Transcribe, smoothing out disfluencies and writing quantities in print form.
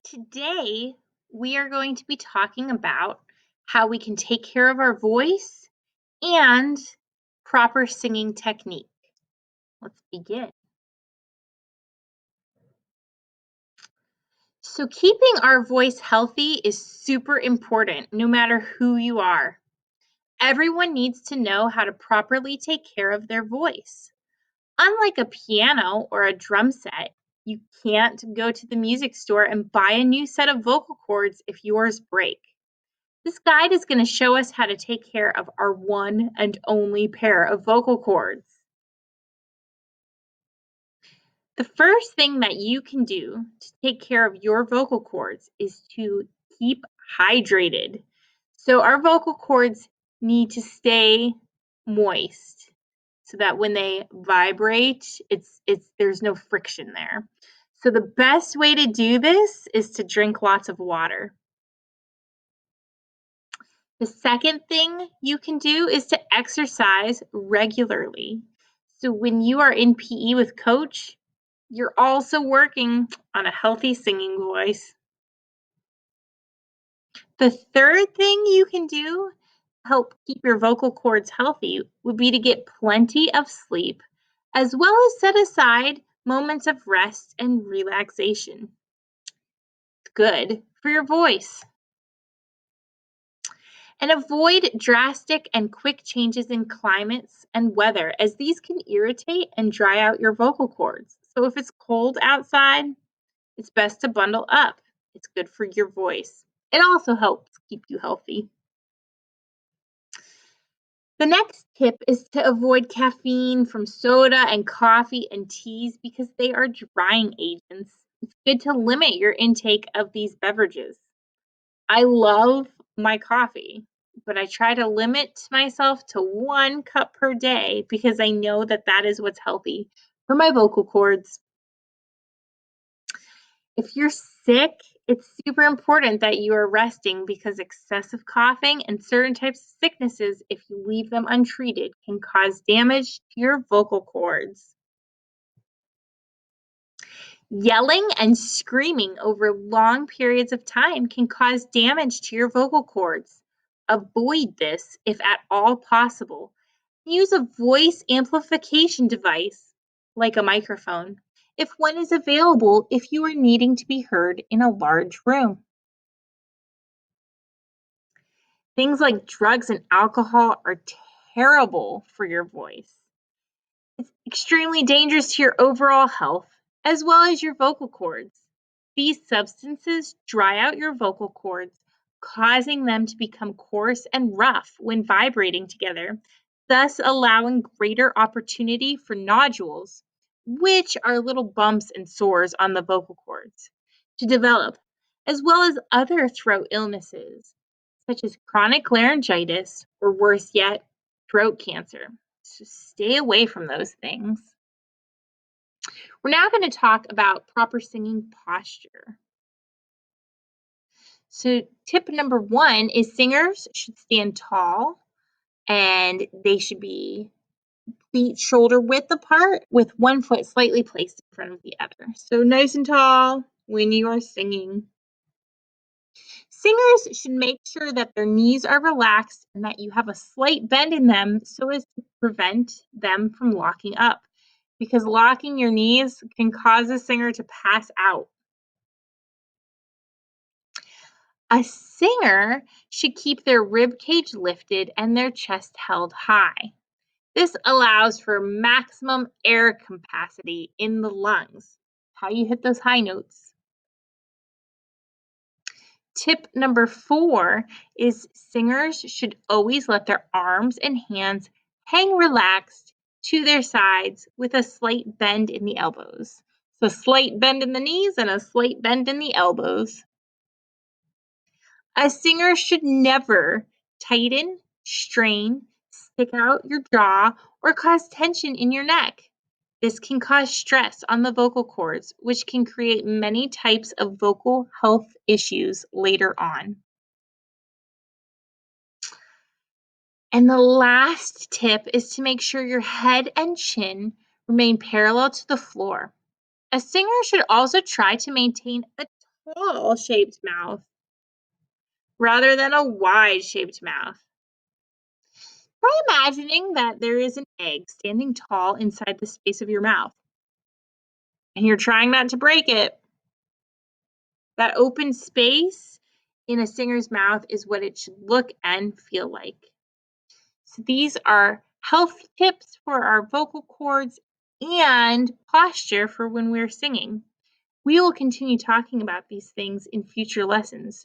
Today, we are going to be talking about how we can take care of our voice and proper singing technique. Let's begin. So, keeping our voice healthy is super important no matter who you are. Everyone needs to know how to properly take care of their voice. Unlike a piano or a drum set, you can't go to the music store and buy a new set of vocal cords if yours break. This guide is going to show us how to take care of our one and only pair of vocal cords. The first thing that you can do to take care of your vocal cords is to keep hydrated. So our vocal cords need to stay moist so that when they vibrate, there's no friction there. So the best way to do this is to drink lots of water. The second thing you can do is to exercise regularly. So when you are in PE with coach, you're also working on a healthy singing voice. The third thing you can do to help keep your vocal cords healthy would be to get plenty of sleep, as well as set aside moments of rest and relaxation. It's good for your voice. And avoid drastic and quick changes in climates and weather, as these can irritate and dry out your vocal cords. So, if it's cold outside, it's best to bundle up. It's good for your voice. It also helps keep you healthy. The next tip is to avoid caffeine from soda and coffee and teas because they are drying agents. It's good to limit your intake of these beverages. I love my coffee, but I try to limit myself to 1 cup per day because I know that that is what's healthy for my vocal cords. If you're sick, it's super important that you are resting because excessive coughing and certain types of sicknesses, if you leave them untreated, can cause damage to your vocal cords. Yelling and screaming over long periods of time can cause damage to your vocal cords. Avoid this if at all possible. Use a voice amplification device like a microphone if one is available if you are needing to be heard in a large room. Things like drugs and alcohol are terrible for your voice. It's extremely dangerous to your overall health as well as your vocal cords. These substances dry out your vocal cords, causing them to become coarse and rough when vibrating together, thus allowing greater opportunity for nodules, which are little bumps and sores on the vocal cords, to develop, as well as other throat illnesses, such as chronic laryngitis, or worse yet, throat cancer. So stay away from those things. We're now going to talk about proper singing posture. So, tip number one is singers should stand tall and they should be feet shoulder width apart with one foot slightly placed in front of the other. So, nice and tall when you are singing. Singers should make sure that their knees are relaxed and that you have a slight bend in them so as to prevent them from locking up, because locking your knees can cause a singer to pass out. A singer should keep their rib cage lifted and their chest held high. This allows for maximum air capacity in the lungs. How you hit those high notes. Tip number 4 is singers should always let their arms and hands hang relaxed to their sides with a slight bend in the elbows. So, slight bend in the knees and a slight bend in the elbows. A singer should never tighten, strain, stick out your jaw, or cause tension in your neck. This can cause stress on the vocal cords, which can create many types of vocal health issues later on. And the last tip is to make sure your head and chin remain parallel to the floor. A singer should also try to maintain a tall shaped mouth rather than a wide shaped mouth. Try imagining that there is an egg standing tall inside the space of your mouth, and you're trying not to break it. That open space in a singer's mouth is what it should look and feel like. So these are health tips for our vocal cords and posture for when we're singing. We will continue talking about these things in future lessons.